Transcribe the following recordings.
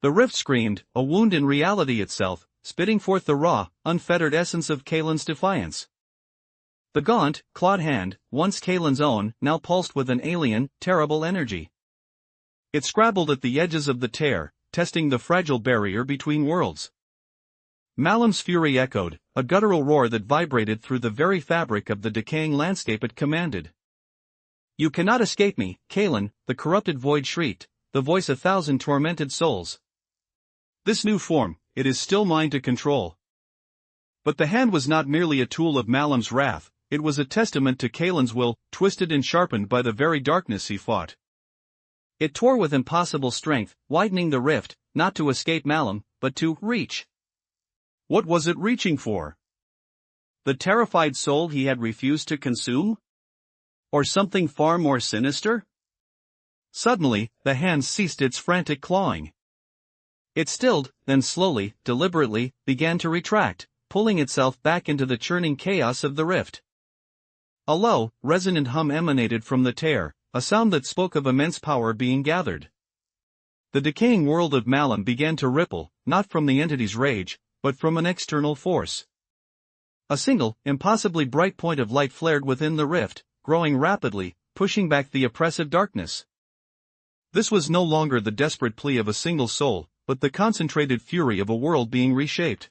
The rift screamed, a wound in reality itself, spitting forth the raw, unfettered essence of Kalen's defiance. The gaunt, clawed hand, once Kalen's own, now pulsed with an alien, terrible energy. It scrabbled at the edges of the tear, testing the fragile barrier between worlds. Malam's fury echoed, a guttural roar that vibrated through the very fabric of the decaying landscape it commanded. "You cannot escape me, Kalen," the corrupted void shrieked, the voice of 1,000 tormented souls. "This new form, it is still mine to control." But the hand was not merely a tool of Malam's wrath, it was a testament to Kalen's will, twisted and sharpened by the very darkness he fought. It tore with impossible strength, widening the rift, not to escape Malam, but to reach. What was it reaching for? The terrified soul he had refused to consume? Or something far more sinister? Suddenly, the hand ceased its frantic clawing. It stilled, then slowly, deliberately, began to retract, pulling itself back into the churning chaos of the rift. A low, resonant hum emanated from the tear, a sound that spoke of immense power being gathered. The decaying world of Malam began to ripple, not from the entity's rage, but from an external force. A single, impossibly bright point of light flared within the rift, growing rapidly, pushing back the oppressive darkness. This was no longer the desperate plea of a single soul, but the concentrated fury of a world being reshaped.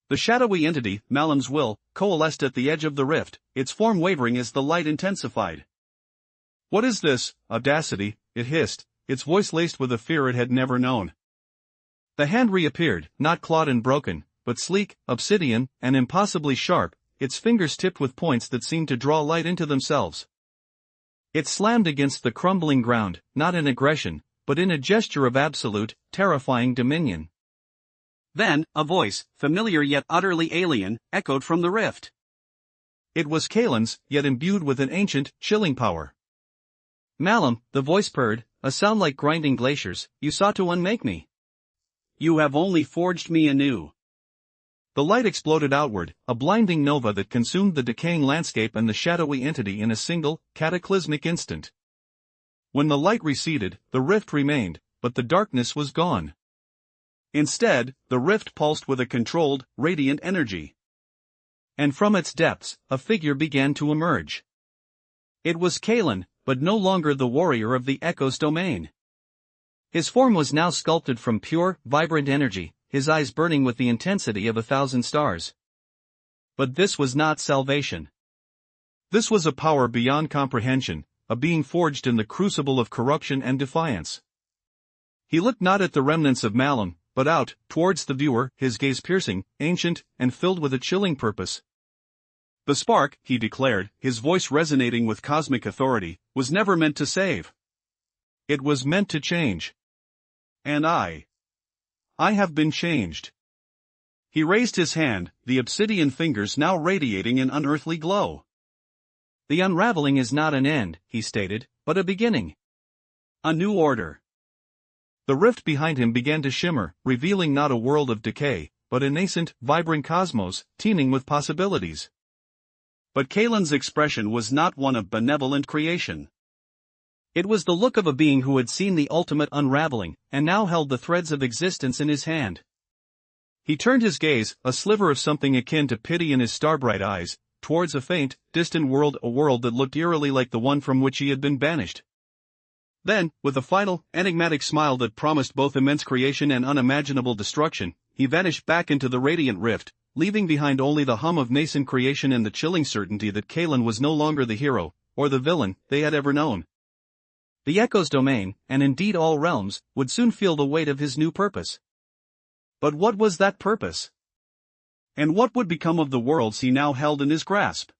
The shadowy entity, Malam's will, coalesced at the edge of the rift, its form wavering as the light intensified. "What is this, audacity?" it hissed, its voice laced with a fear it had never known. The hand reappeared, not clawed and broken, but sleek, obsidian, and impossibly sharp, its fingers tipped with points that seemed to draw light into themselves. It slammed against the crumbling ground, not in aggression, but in a gesture of absolute, terrifying dominion. Then, a voice, familiar yet utterly alien, echoed from the rift. It was Kalen's, yet imbued with an ancient, chilling power. "Malam," the voice purred, a sound like grinding glaciers, "you sought to unmake me. You have only forged me anew." The light exploded outward, a blinding nova that consumed the decaying landscape and the shadowy entity in a single, cataclysmic instant. When the light receded, the rift remained, but the darkness was gone. Instead, the rift pulsed with a controlled, radiant energy. And from its depths, a figure began to emerge. It was Kalen, but no longer the warrior of the Echo's domain. His form was now sculpted from pure, vibrant energy, his eyes burning with the intensity of 1,000 stars. But this was not salvation. This was a power beyond comprehension, a being forged in the crucible of corruption and defiance. He looked not at the remnants of Malam, but out, towards the viewer, his gaze piercing, ancient, and filled with a chilling purpose. "The spark," he declared, his voice resonating with cosmic authority, "was never meant to save. It was meant to change. And I have been changed." He raised his hand, the obsidian fingers now radiating an unearthly glow. "The unraveling is not an end," he stated, "but a beginning. A new order." The rift behind him began to shimmer, revealing not a world of decay, but a nascent, vibrant cosmos, teeming with possibilities. But Kalen's expression was not one of benevolent creation. It was the look of a being who had seen the ultimate unraveling, and now held the threads of existence in his hand. He turned his gaze, a sliver of something akin to pity in his starbright eyes, towards a faint, distant world, a world that looked eerily like the one from which he had been banished. Then, with a final, enigmatic smile that promised both immense creation and unimaginable destruction, he vanished back into the radiant rift, leaving behind only the hum of nascent creation and the chilling certainty that Kalen was no longer the hero, or the villain, they had ever known. The Echo's domain, and indeed all realms, would soon feel the weight of his new purpose. But what was that purpose? And what would become of the worlds he now held in his grasp?